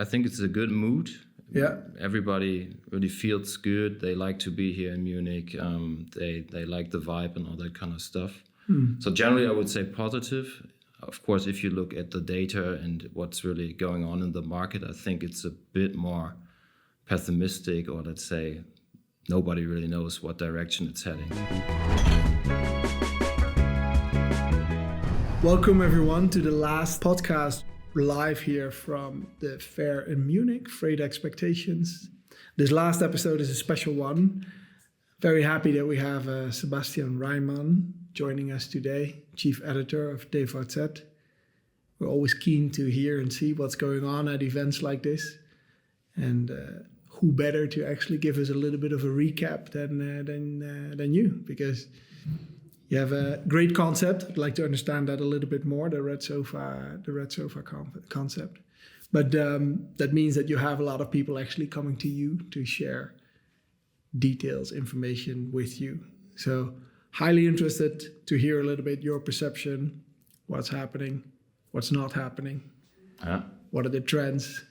I think it's a good mood. Yeah. Everybody really feels good. They like to be here in Munich. They like the vibe and all that kind of stuff. So generally, I would say positive. Of course, if you look at the data and what's really going on in the market, I think it's a bit more pessimistic, or let's say nobody really knows what direction it's heading. Welcome everyone to the last podcast live here from the fair in Munich, Freight Expectations. This last episode is a special one. Very happy that we have Sebastian Reimann joining us today, Chief Editor of DVZ. We're always keen to hear and see what's going on at events like this. And who better to actually give us a little bit of a recap than you, because you have a great concept. I'd like to understand that a little bit more, the red sofa concept. But that means that you have a lot of people actually coming to you to share details, information with you. So highly interested to hear a little bit your perception, what's happening, what's not happening, what are the trends,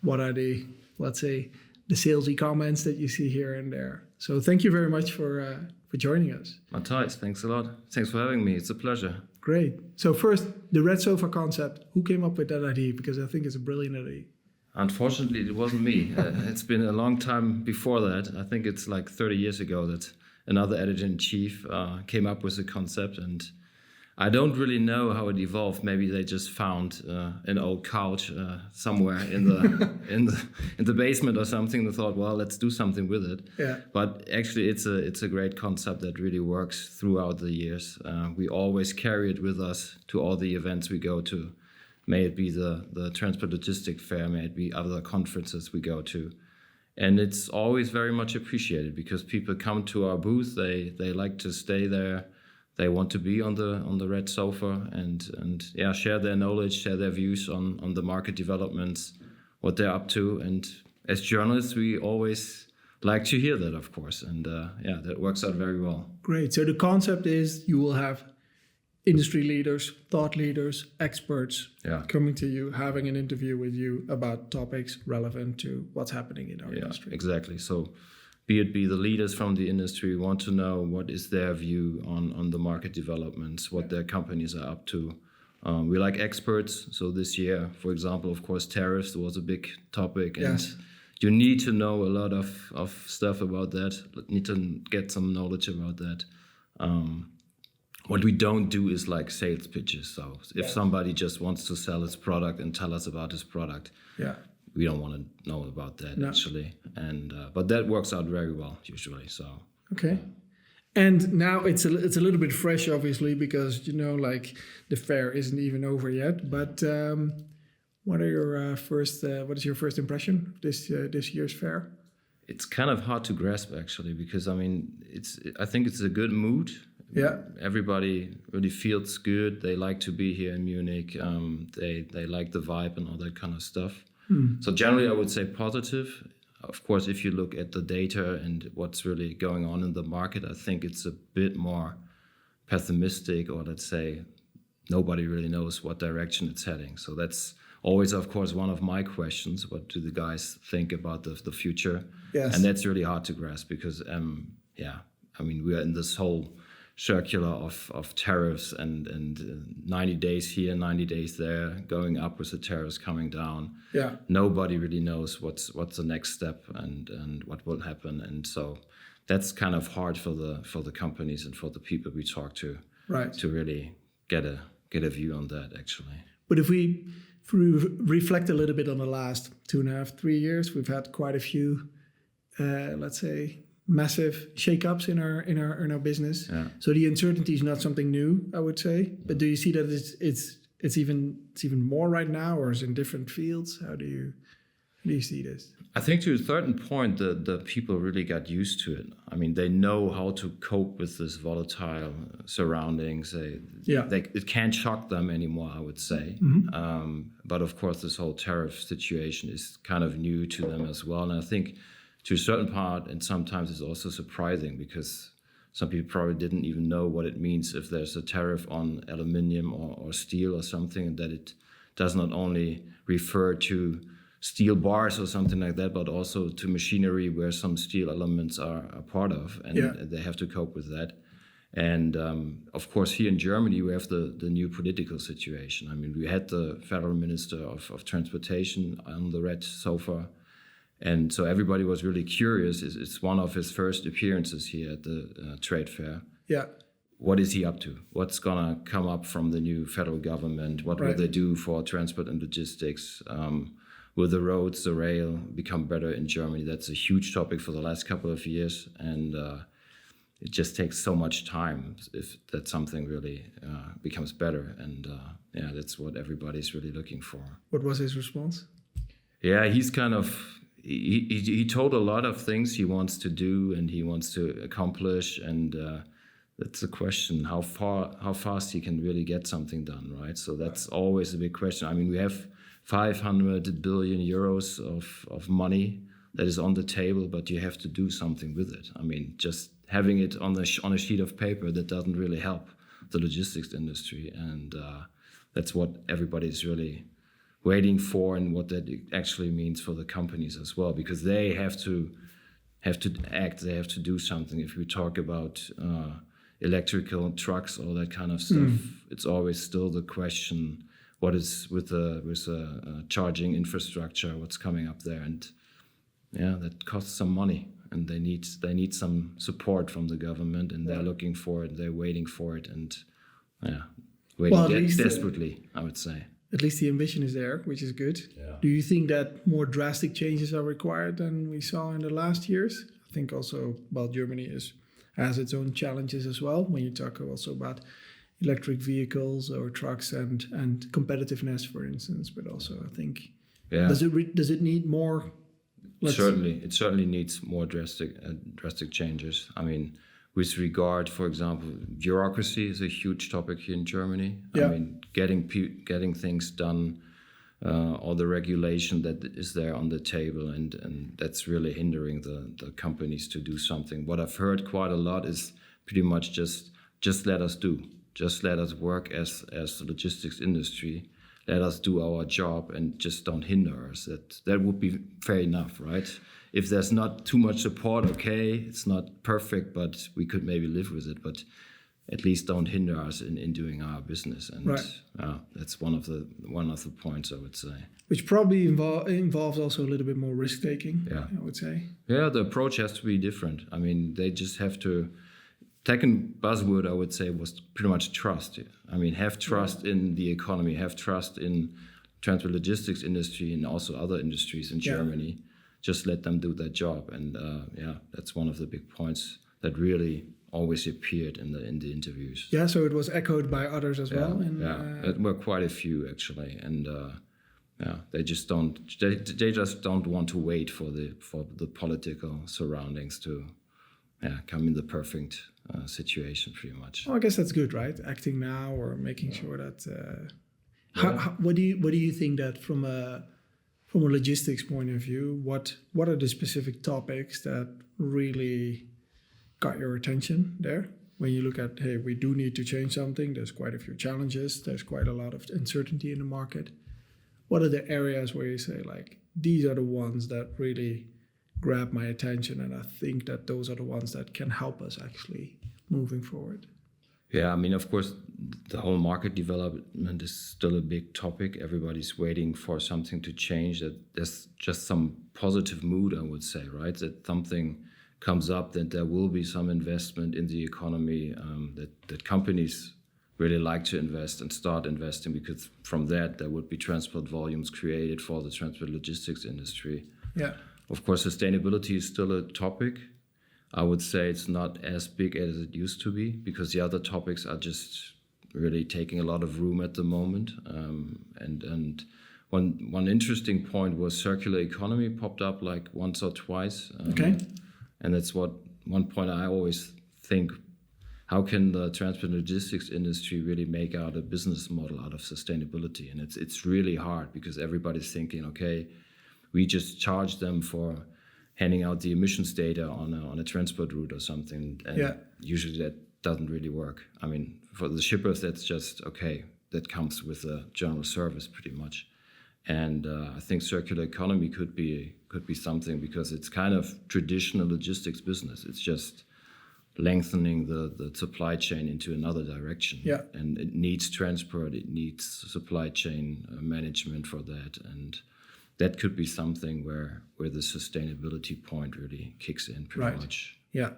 what are the, let's say, the salesy comments that you see here and there. So thank you very much for joining us. Mathijs, thanks a lot. Thanks for having me. It's a pleasure. Great. So first, the red sofa concept. Who came up with that idea? Because I think it's a brilliant idea. Unfortunately, it wasn't me. It's been a long time before that. I think it's like 30 years ago that another editor-in-chief came up with the concept, and I don't really know how it evolved. Maybe they just found an old couch somewhere in the basement or something. They thought, well, let's do something with it. Yeah. But actually, it's a great concept that really works throughout the years. We always carry it with us to all the events we go to. May it be the Transport Logistic Fair, may it be other conferences we go to. And it's always very much appreciated because people come to our booth, they like to stay there, they want to be on the red sofa and share their knowledge, share their views on the market developments, what they're up to. And as journalists, we always like to hear that, of course. And that works out very well. Great. So the concept is you will have industry leaders, thought leaders, experts coming to you, having an interview with you about topics relevant to what's happening in our industry. Exactly. So be the leaders from the industry want to know what is their view on the market developments, what their companies are up to. We like experts. So this year, for example, of course, tariffs was a big topic. And you need to know a lot of stuff about that, need to get some knowledge about that. What we don't do is like sales pitches. So if somebody just wants to sell his product and tell us about his product, we don't want to know about that actually. And but that works out very well usually. So okay. And now it's a little bit fresh, obviously, because like the fair isn't even over yet. But what is your first impression of this year's fair? It's kind of hard to grasp actually, because I think it's a good mood. Yeah. Everybody really feels good. They like to be here in Munich. They like the vibe and all that kind of stuff. So generally, I would say positive. Of course, if you look at the data and what's really going on in the market, I think it's a bit more pessimistic, or let's say nobody really knows what direction it's heading. So that's always, of course, one of my questions. What do the guys think about the future? Yes. And that's really hard to grasp because, we are in this whole circular of tariffs and 90 days here, 90 days there, going up with the tariffs, coming down. Yeah. Nobody really knows what's the next step and what will happen. And so that's kind of hard for the companies and for the people we talk to, to really get a view on that actually. But if we reflect a little bit on the last 2.5, 3 years, we've had quite a few, let's say, massive shakeups in our business. Yeah. So the uncertainty is not something new, I would say. But do you see that it's even more right now, or is it in different fields? How do you see this? I think to a certain point, the people really got used to it. I mean, they know how to cope with this volatile surroundings. It can't shock them anymore, I would say. Mm-hmm. But of course, this whole tariff situation is kind of new to them as well. And I think to a certain part, and sometimes it's also surprising because some people probably didn't even know what it means if there's a tariff on aluminium or steel or something, and that it does not only refer to steel bars or something like that, but also to machinery where some steel elements are a part of, and they have to cope with that. And of course, here in Germany, we have the new political situation. I mean, we had the federal minister of transportation on the red sofa. And so everybody was really curious. It's one of his first appearances here at the trade fair. Yeah. What is he up to? What's going to come up from the new federal government? What will they do for transport and logistics? Will the roads, the rail become better in Germany? That's a huge topic for the last couple of years. And it just takes so much time if that something really becomes better. And that's what everybody's really looking for. What was his response? Yeah, he's kind of... He told a lot of things he wants to do and he wants to accomplish, and that's the question: how fast he can really get something done, right? So that's always a big question. I mean, we have 500 billion euros of money that is on the table, but you have to do something with it. I mean, just having it on a sheet of paper, that doesn't really help the logistics industry, and that's what everybody's really waiting for, and what that actually means for the companies as well, because they have to act, they have to do something. If we talk about electrical trucks, all that kind of stuff, it's always still the question: what is with the charging infrastructure? What's coming up there? And that costs some money, and they need some support from the government, and they're looking for it, they're waiting for it, and waiting desperately, I would say. At least the ambition is there, which is good. Yeah. Do you think that more drastic changes are required than we saw in the last years? I think also, Germany has its own challenges as well. When you talk also about electric vehicles or trucks and competitiveness, for instance, but also I think, does it need more? It certainly needs more drastic changes. I mean, with regard, for example, bureaucracy is a huge topic here in Germany. Yeah. I mean, getting things done, all the regulation that is there on the table, and that's really hindering the companies to do something. What I've heard quite a lot is pretty much just let us do. Just let us work as the logistics industry. Let us do our job and just don't hinder us. That would be fair enough, right? If there's not too much support, okay, it's not perfect, but we could maybe live with it. But at least don't hinder us in doing our business. And that's one of the points, I would say. Which probably involves also a little bit more risk taking. Yeah, I would say. Yeah, the approach has to be different. I mean, they just have to. Second buzzword, I would say, was pretty much trust. I mean, have trust in the economy, have trust in transport logistics industry and also other industries in Germany. Just let them do their job, and that's one of the big points that really always appeared in the interviews. Yeah, so it was echoed by others as well. There were quite a few actually, and they just don't want to wait for the political surroundings to come in the perfect situation, pretty much. Well, I guess that's good, right? Acting now or making sure that. What do you think that from a logistics point of view, what are the specific topics that really got your attention there? When you look at, hey, we do need to change something, there's quite a few challenges, there's quite a lot of uncertainty in the market. What are the areas where you say, like, these are the ones that really grab my attention, and I think that those are the ones that can help us actually moving forward? Yeah, I mean, of course, the whole market development is still a big topic. Everybody's waiting for something to change, that there's just some positive mood, I would say, right? That something comes up, that there will be some investment in the economy, that companies really like to invest and start investing, because from that, there would be transport volumes created for the transport logistics industry. Yeah. Of course, sustainability is still a topic. I would say it's not as big as it used to be, because the other topics are just really taking a lot of room at the moment. And one interesting point was circular economy popped up like once or twice. And that's one point I always think, how can the transport and logistics industry really make out a business model out of sustainability? And it's really hard, because everybody's thinking, okay, we just charge them for handing out the emissions data on a transport route or something. And usually that doesn't really work. I mean, for the shippers, that's just, okay, that comes with a general service pretty much. And I think circular economy could be something, because it's kind of traditional logistics business. It's just lengthening the supply chain into another direction. Yeah. And it needs transport, it needs supply chain management for that. And that could be something where the sustainability point really kicks in pretty much. Yeah.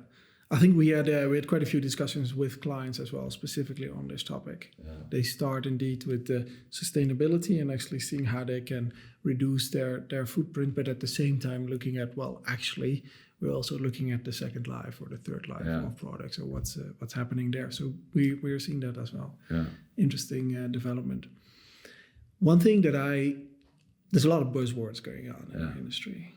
I think we had quite a few discussions with clients as well, specifically on this topic. Yeah. They start indeed with the sustainability and actually seeing how they can reduce their footprint, but at the same time looking at, well, actually, we're also looking at the second life or the third life of products, or what's happening there. So we're seeing that as well. Yeah. Interesting development. One thing there's a lot of buzzwords going on in the industry.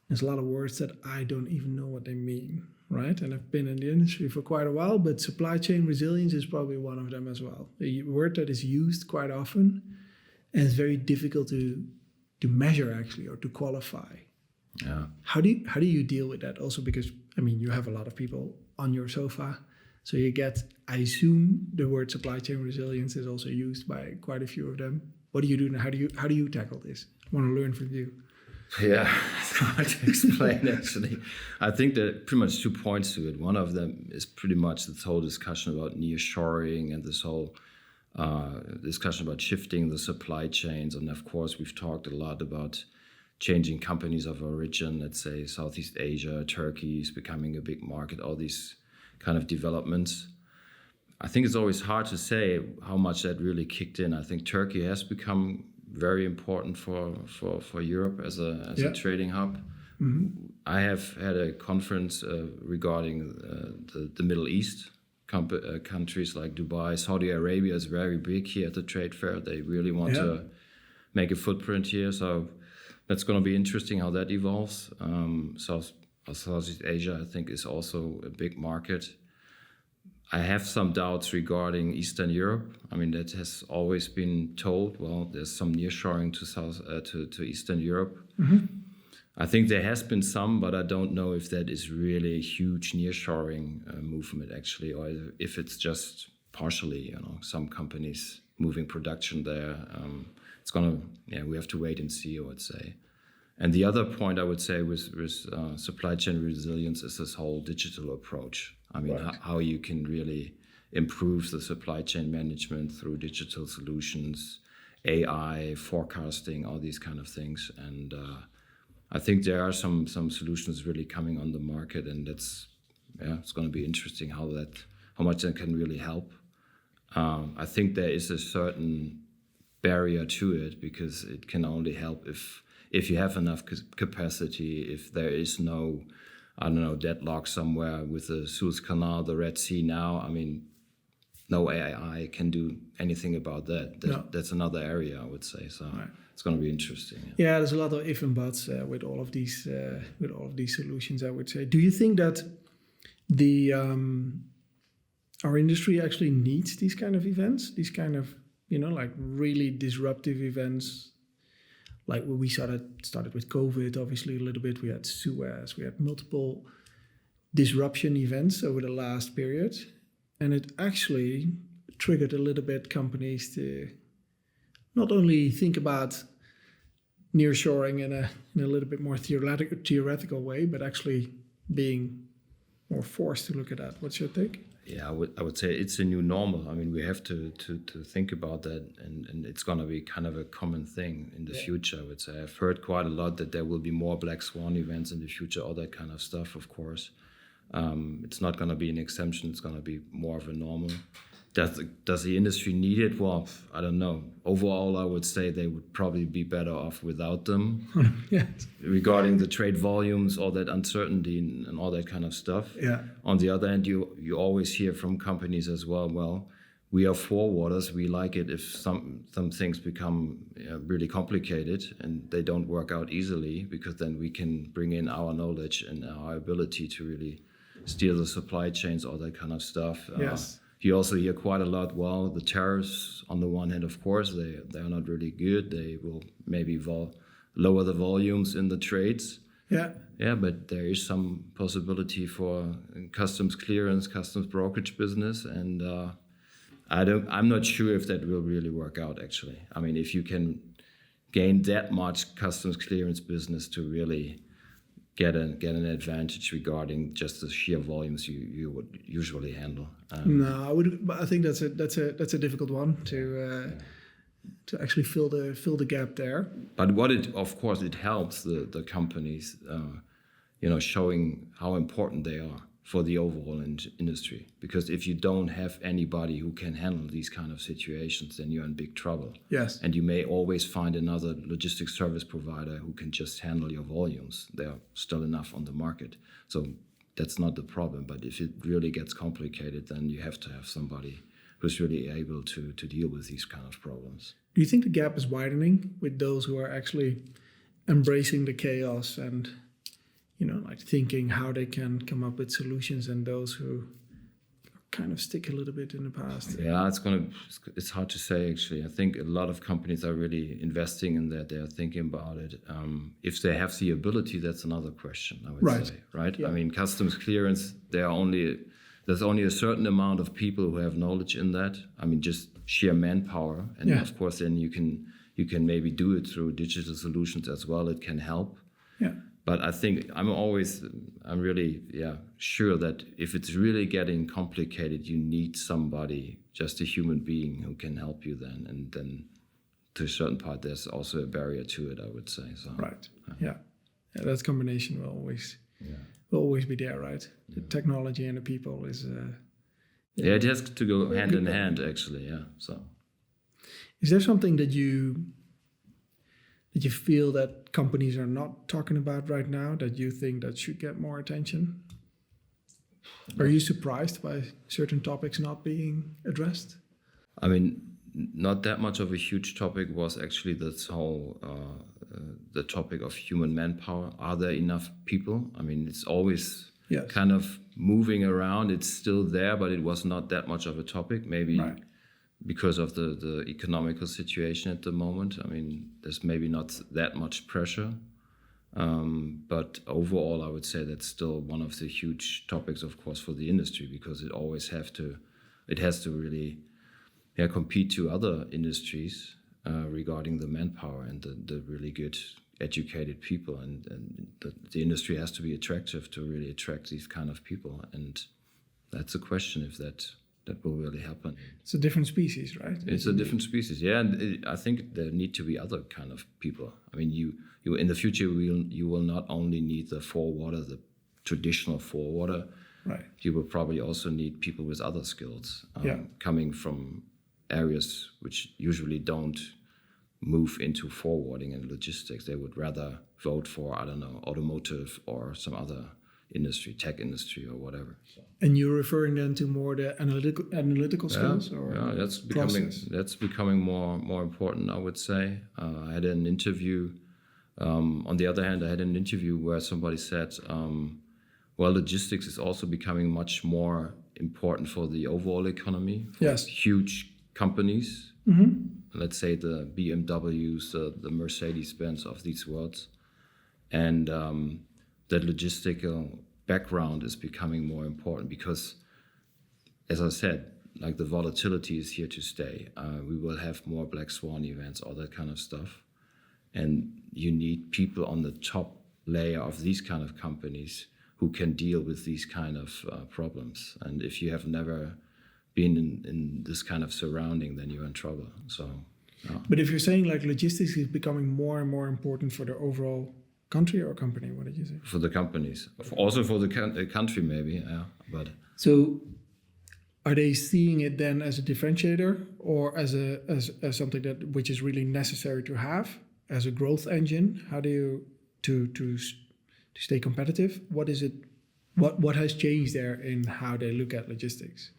There's a lot of words that I don't even know what they mean, right? And I've been in the industry for quite a while, but supply chain resilience is probably one of them as well. A word that is used quite often, and it's very difficult to measure actually, or to qualify. Yeah. How do you deal with that? Also because, I mean, you have a lot of people on your sofa, so I assume the word supply chain resilience is also used by quite a few of them. What do you do now? How do you tackle this? I want to learn from you. Yeah, it's hard to explain actually. I think there are pretty much 2 points to it. One of them is pretty much this whole discussion about nearshoring and this whole discussion about shifting the supply chains. And of course, we've talked a lot about changing companies of origin. Let's say Southeast Asia, Turkey is becoming a big market, all these kind of developments. I think it's always hard to say how much that really kicked in. I think Turkey has become very important for Europe as a trading hub. Mm-hmm. I have had a conference regarding the Middle East countries like Dubai. Saudi Arabia is very big here at the trade fair. They really want to make a footprint here. So that's going to be interesting how that evolves. Southeast Asia, I think, is also a big market. I have some doubts regarding Eastern Europe. I mean, that has always been told. Well, there's some nearshoring to Eastern Europe. Mm-hmm. I think there has been some, but I don't know if that is really a huge nearshoring movement actually, or if it's just partially, some companies moving production there. We have to wait and see, I would say. And the other point I would say with supply chain resilience is this whole digital approach. I mean, how you can really improve the supply chain management through digital solutions, AI, forecasting, all these kind of things. And I think there are some solutions really coming on the market, and it's going to be interesting how much that can really help. I think there is a certain barrier to it, because it can only help if you have enough capacity, if there is no, deadlock somewhere with the Suez Canal, the Red Sea now. I mean, no AI can do anything about that. That's another area, I would say. So it's going to be interesting. Yeah, there's a lot of if and buts with all of these solutions, I would say. Do you think that our industry actually needs these kind of events, these kind of like really disruptive events? Like we started with COVID, obviously a little bit. We had Suez, we had multiple disruption events over the last period. And it actually triggered a little bit companies to not only think about nearshoring in a little bit more theoretical way, but actually being more forced to look at that. What's your take? Yeah, I would say it's a new normal. I mean, we have to think about that, and it's going to be kind of a common thing in the future, I would say. I've heard quite a lot that there will be more black swan events in the future, all that kind of stuff, of course. It's not going to be an exemption. It's going to be more of a normal. Does the industry need it? Well, I don't know. Overall, I would say they would probably be better off without them. Yes. Regarding the trade volumes, all that uncertainty and all that kind of stuff. Yeah. On the other hand, you always hear from companies as well, we are forwarders. We like it if some things become really complicated and they don't work out easily, because then we can bring in our knowledge and our ability to really steer the supply chains, all that kind of stuff. Yes. You also hear quite a lot, well, the tariffs, on the one hand, of course, they're not really good. They will maybe lower the volumes in the trades. Yeah. Yeah, but there is some possibility for customs clearance, customs brokerage business. And I'm not sure if that will really work out, actually. I mean, if you can gain that much customs clearance business to really get an advantage regarding just the sheer volumes you would usually handle. No, I think that's a difficult one to actually fill the gap there. But of course it helps the companies, showing how important they are for the overall industry. Because if you don't have anybody who can handle these kind of situations, then you're in big trouble. Yes. And you may always find another logistics service provider who can just handle your volumes. There are still enough on the market. So that's not the problem. But if it really gets complicated, then you have to have somebody who's really able to deal with these kind of problems. Do you think the gap is widening with those who are actually embracing the chaos and thinking how they can come up with solutions, and those who kind of stick a little bit in the past? Yeah, it's hard to say actually. I think a lot of companies are really investing in that. They are thinking about it. If they have the ability, that's another question, I would say, right? Yeah. I mean, customs clearance, there's only a certain amount of people who have knowledge in that. I mean, just sheer manpower. And of course, then you can maybe do it through digital solutions as well. It can help. Yeah. But I think I'm really sure that if it's really getting complicated, you need somebody, just a human being who can help you then. And then to a certain part, there's also a barrier to it, I would say. So, right. Yeah. That combination will always be there, right? The technology and the people is... it has to go hand in hand, actually, yeah. So, is there something that you feel that companies are not talking about right now that you think that should get more attention? Are you surprised by certain topics not being addressed? I mean, not that much of a huge topic was actually this whole the topic of human manpower. Are there enough people? I mean, it's always kind of moving around. It's still there, but it was not that much of a topic. Maybe because of the economical situation at the moment. I mean, there's maybe not that much pressure. But overall, I would say that's still one of the huge topics, of course, for the industry, because it always has to really compete to other industries regarding the manpower and the really good educated people, and the industry has to be attractive to really attract these kind of people, and that's a question if that will really happen. It's a different species, right? It's a different species, and I think there need to be other kind of people. I mean, you in the future you will not only need the forwarder, the traditional forwarder. Right. You will probably also need people with other skills coming from areas which usually don't move into forwarding and logistics. They would rather vote for, I don't know, automotive or some other industry, tech industry or whatever. So. And you're referring then to more the analytical skills? That's becoming more important, I would say. I had an interview. On the other hand, I had an interview where somebody said, logistics is also becoming much more important for the overall economy. For huge companies, let's say the BMWs, the Mercedes-Benz of these worlds, and that logistical background is becoming more important because, as I said, like the volatility is here to stay. We will have more black swan events, all that kind of stuff, and you need people on the top layer of these kind of companies who can deal with these kind of problems. And if you have never been in this kind of surrounding, then you're in trouble. So, But if you're saying like logistics is becoming more and more important for the overall country or company, what did you say? For the companies, also for the country maybe, yeah. But so, are they seeing it then as a differentiator or as something which is really necessary to have as a growth engine? How do you to stay competitive? What is it? What has changed there in how they look at logistics?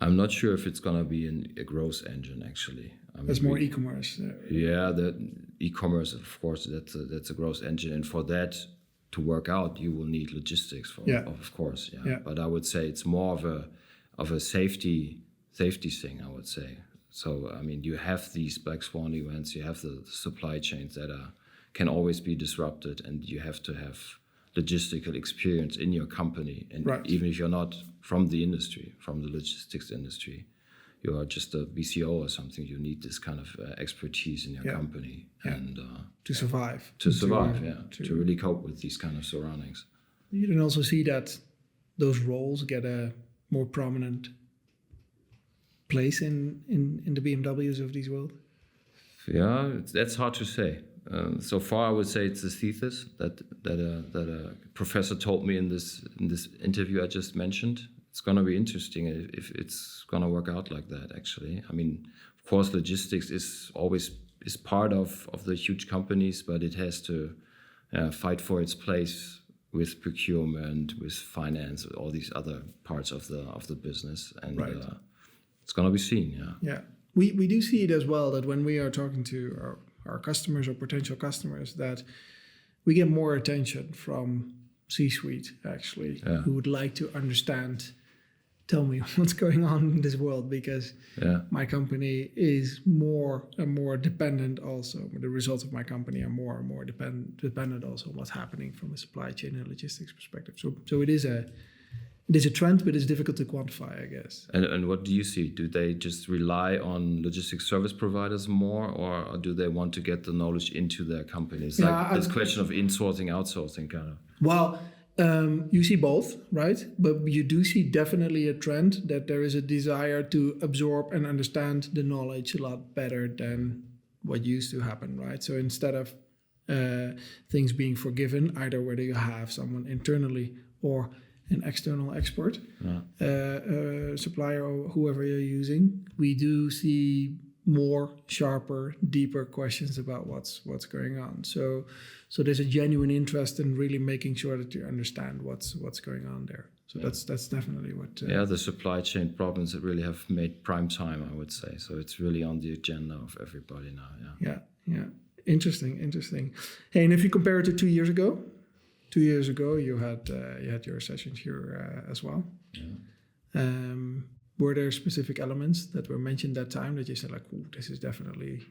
I'm not sure if it's gonna be a growth engine actually. I mean, that's more e-commerce. The e-commerce, of course, that's a growth engine, and for that to work out, you will need logistics. Of course, yeah. But I would say it's more of a safety thing, I would say. So I mean, you have these black swan events, you have the supply chains that can always be disrupted, and you have to have logistical experience in your company. And even if you're not from the industry, from the logistics industry, you are just a BCO or something. You need this kind of expertise in your company and to survive. To really cope with these kind of surroundings. You can also see that those roles get a more prominent place in the BMWs of this world. Yeah, that's hard to say. So far, I would say it's the thesis that a professor told me in this interview I just mentioned. It's going to be interesting if it's going to work out like that, actually. I mean, of course, logistics is part of the huge companies, but it has to fight for its place with procurement, with finance, all these other parts of the business. And it's going to be seen, Yeah. We do see it as well, that when we are talking to our customers or potential customers, that we get more attention from C-suite, actually, who would like to understand, tell me what's going on in this world, because my company is more and more dependent also. The results of my company are more and more dependent also on what's happening from a supply chain and logistics perspective. So it is a trend, but it's difficult to quantify, I guess. And what do you see? Do they just rely on logistics service providers more, or do they want to get the knowledge into their companies? Like this question of insourcing, outsourcing, kind of. Well, you see both, right? But you do see definitely a trend that there is a desire to absorb and understand the knowledge a lot better than what used to happen, right? So instead of things being forgiven, either whether you have someone internally or an external expert, supplier, or whoever you're using, we do see more sharper, deeper questions about what's going on. So there's a genuine interest in really making sure that you understand what's going on there. So that's definitely what. The supply chain problems that really have made prime time, I would say. So it's really on the agenda of everybody now. Yeah. Interesting. Hey, and if you compare it to 2 years ago. 2 years ago, you had your sessions here as well. Yeah. Were there specific elements that were mentioned that time that you said like, "Ooh, this is definitely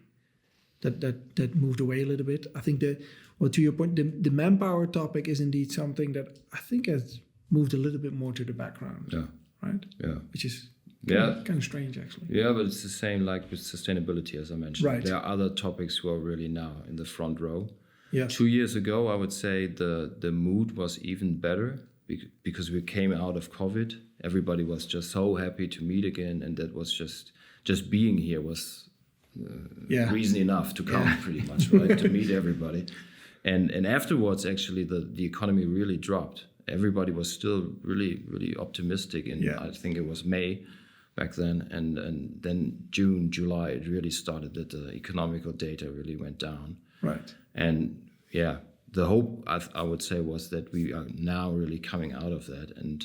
that moved away a little bit"? I think to your point, the manpower topic is indeed something that I think has moved a little bit more to the background. Yeah. Right. Yeah. Which is kind of strange, actually. Yeah, but it's the same like with sustainability, as I mentioned. Right. There are other topics who are really now in the front row. Yeah. 2 years ago, I would say the mood was even better because we came out of COVID. Everybody was just so happy to meet again, and that was just being here was reason enough to come, pretty much, right? To meet everybody. And afterwards, actually, the economy really dropped. Everybody was still really, really optimistic, and I think it was May back then, and then June, July, it really started that the economical data really went down. Right. And the hope I would say was that we are now really coming out of that, and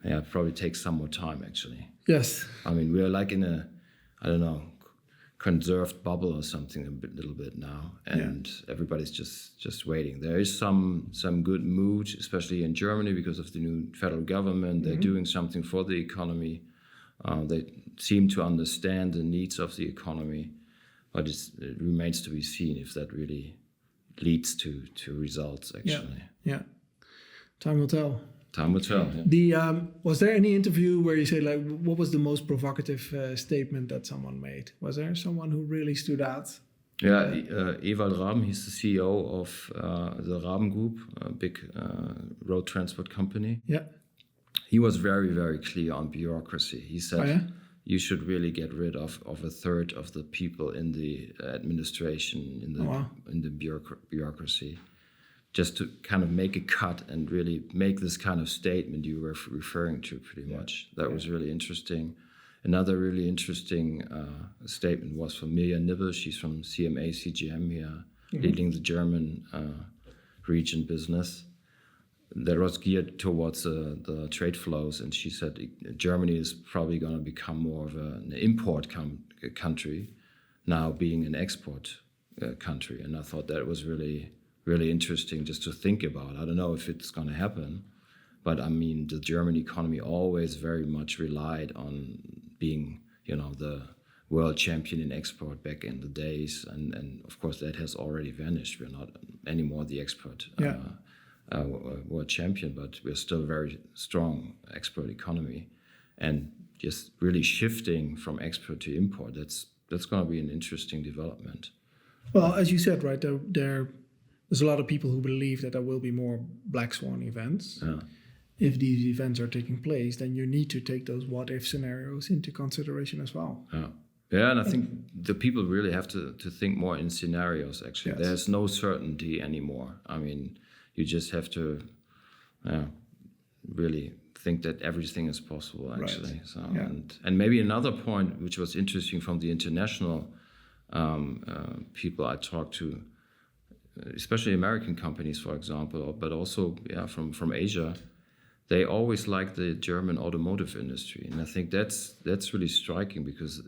it probably takes some more time, actually. Yes. I mean, we are like in a, I don't know, conserved bubble or something little bit now, and everybody's just waiting. There is some good mood, especially in Germany, because of the new federal government. They're doing something for the economy. They seem to understand the needs of the economy. But it remains to be seen if that really leads to results, actually. Yeah. Time will tell. Time will tell, yeah. Was there any interview where you say, like, what was the most provocative statement that someone made? Was there someone who really stood out? Yeah, Ewald Raben, he's the CEO of the Raben Group, a big road transport company. Yeah. He was very, very clear on bureaucracy. He said, you should really get rid of a third of the people in the administration, in the bureaucracy, just to kind of make a cut and really make this kind of statement you were referring to pretty much. That was really interesting. Another really interesting statement was from Mirja Nibbel. She's from CMA CGM here, leading the German region business. That was geared towards the trade flows, and she said Germany is probably going to become more of an import country, now being an export country. And I thought that was really, really interesting just to think about. I don't know if it's going to happen, but I mean, the German economy always very much relied on being, the world champion in export back in the days, and of course that has already vanished. We're not anymore the export. World champion, but we're still a very strong export economy. And just really shifting from export to import. That's going to be an interesting development. Well, as you said, right, there's a lot of people who believe that there will be more black swan events. Yeah. If these events are taking place, then you need to take those what-if scenarios into consideration as well. Yeah, and I think the people really have to think more in scenarios, actually. Yes. There's no certainty anymore. I mean, you just have to really think that everything is possible, actually. Right. So, Yeah. and maybe another point, which was interesting from the international people I talked to, especially American companies, for example, but also from Asia, they always like the German automotive industry. And I think that's really striking, because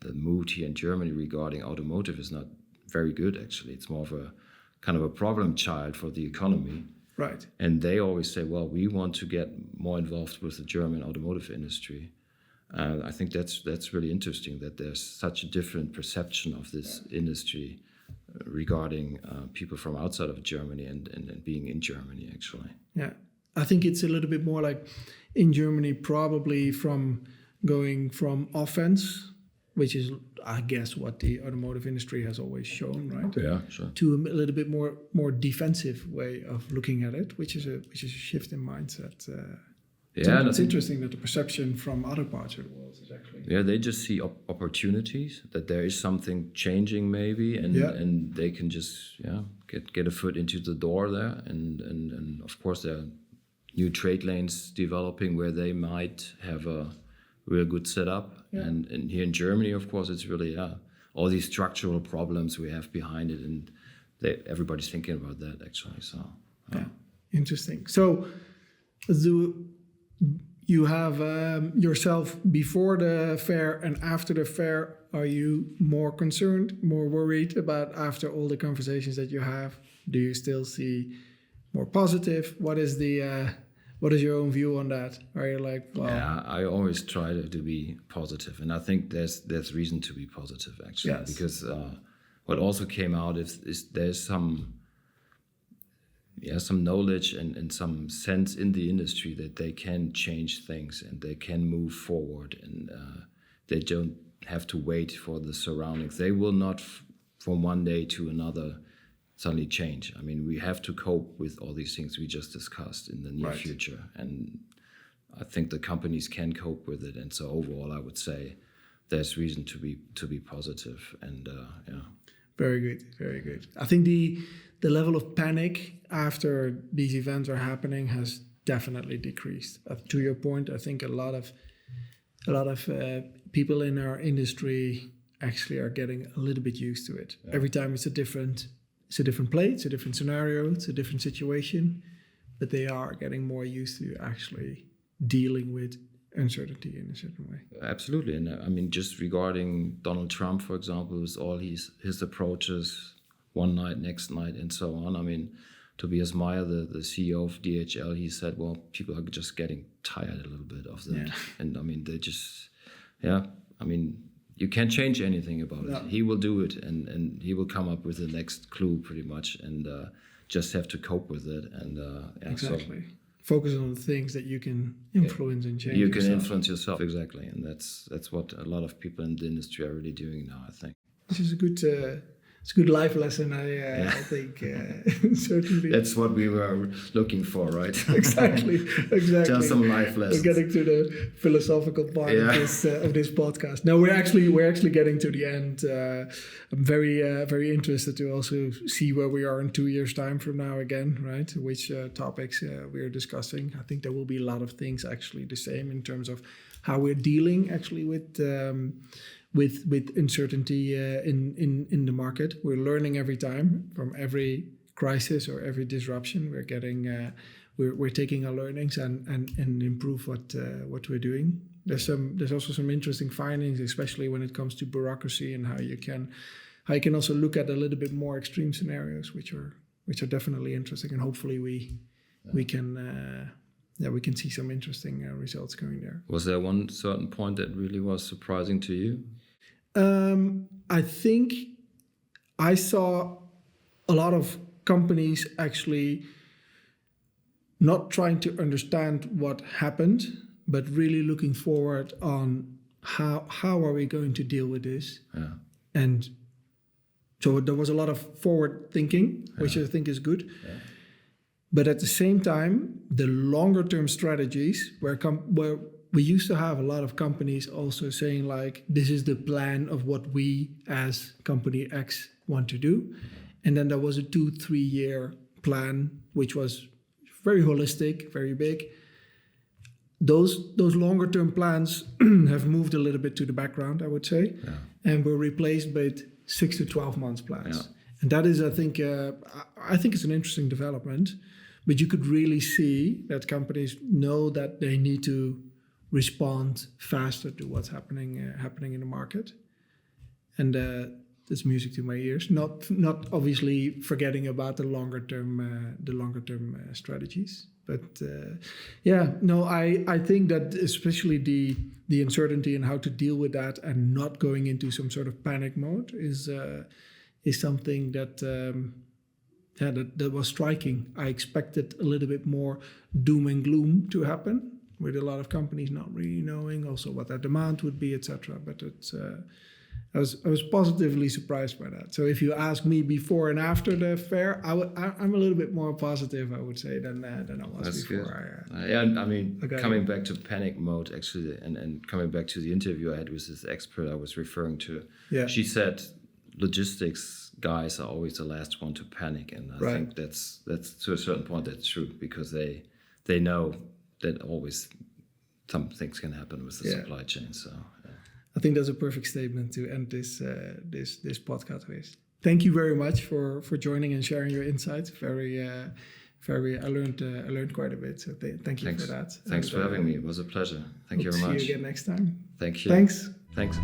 the mood here in Germany regarding automotive is not very good, actually. It's more of a kind of a problem child for the economy. Right. And they always say, well, we want to get more involved with the German automotive industry. I think that's really interesting, that there's such a different perception of this industry regarding people from outside of Germany and being in Germany, actually. Yeah. I think it's a little bit more like in Germany, probably from going from offense, which is, I guess, what the automotive industry has always shown, right? Yeah, sure. To a little bit more defensive way of looking at it, which is a shift in mindset. And it's interesting that the perception from other parts of the world is actually... Yeah, they just see opportunities, that there is something changing maybe, and they can just get a foot into the door there. And of course, there are new trade lanes developing where they might have a real good setup. Yeah. And here in Germany, of course, it's really all these structural problems we have behind it, and everybody's thinking about that, actually. So interesting. So you have yourself before the fair and after the fair. Are you more concerned, more worried about after all the conversations that you have? Do you still see more positive? What is your own view on that? Are you like, well... Yeah, I always try to be positive, and I think there's reason to be positive, actually. Yes. Because what also came out is there's some knowledge and some sense in the industry that they can change things and they can move forward, and they don't have to wait for the surroundings. They will not from one day to another suddenly change. I mean, we have to cope with all these things we just discussed in the near future, and I think the companies can cope with it. And so overall, I would say there's reason to be positive. And very good, very good. I think the level of panic after these events are happening has definitely decreased. To your point, I think a lot of people in our industry actually are getting a little bit used to it. Yeah. Every time it's a different play, it's a different scenario, it's a different situation, but they are getting more used to actually dealing with uncertainty in a certain way. Absolutely. And I mean, just regarding Donald Trump, for example, with all his approaches, one night, next night, and so on. I mean, Tobias Meyer, the CEO of DHL, he said, well, people are just getting tired a little bit of that. Yeah. And I mean, they just, I mean, you can't change anything about it. He will do it, and he will come up with the next clue pretty much, and just have to cope with it. And exactly. Focus on the things that you can influence and change. You can influence yourself, exactly. And that's what a lot of people in the industry are really doing now, I think. This is a good life lesson, I think, certainly. That's what we were looking for, right? Exactly. Just some life lessons. We're getting to the philosophical part of this podcast. No, we're actually getting to the end. I'm very interested to also see where we are in 2 years' time from now again, right? Which topics we are discussing. I think there will be a lot of things actually the same in terms of how we're dealing actually with uncertainty in the market. We're learning every time from every crisis or every disruption. We're getting we're taking our learnings and improve what we're doing. There's also some interesting findings, especially when it comes to bureaucracy and how you can also look at a little bit more extreme scenarios, which are definitely interesting, and hopefully we can see some interesting results coming there. Was there one certain point that really was surprising to you? I think I saw a lot of companies actually not trying to understand what happened, but really looking forward on how are we going to deal with this. Yeah. And so there was a lot of forward thinking, which I think is good. Yeah. But at the same time, the longer term strategies where we used to have a lot of companies also saying like, this is the plan of what we as company X want to do. And then there was a 2-3 year plan, which was very holistic, very big. Those longer term plans have moved a little bit to the background, I would say, and were replaced by 6 to 12 months plans. Yeah. And that is, I think it's an interesting development, but you could really see that companies know that they need to respond faster to what's happening in the market. And that's music to my ears. Not obviously forgetting about the longer term strategies. But I think that especially the uncertainty and how to deal with that and not going into some sort of panic mode is something that was striking. I expected a little bit more doom and gloom to happen, with a lot of companies not really knowing also what their demand would be, etc. But I was positively surprised by that. So if you ask me before and after the fair, I'm a little bit more positive, I would say, than I was That's before. Good. Coming back to panic mode, actually, and coming back to the interview I had with this expert I was referring to, she said logistics guys are always the last one to panic, and I think that's to a certain point that's true, because they know that always some things can happen with the supply chain. So I think that's a perfect statement to end this podcast with. Thank you very much for joining and sharing your insights. I learned quite a bit. So thank you for that. Thanks for having me. It was a pleasure. Thank you very much. See you again next time. Thank you. Thanks. Thanks.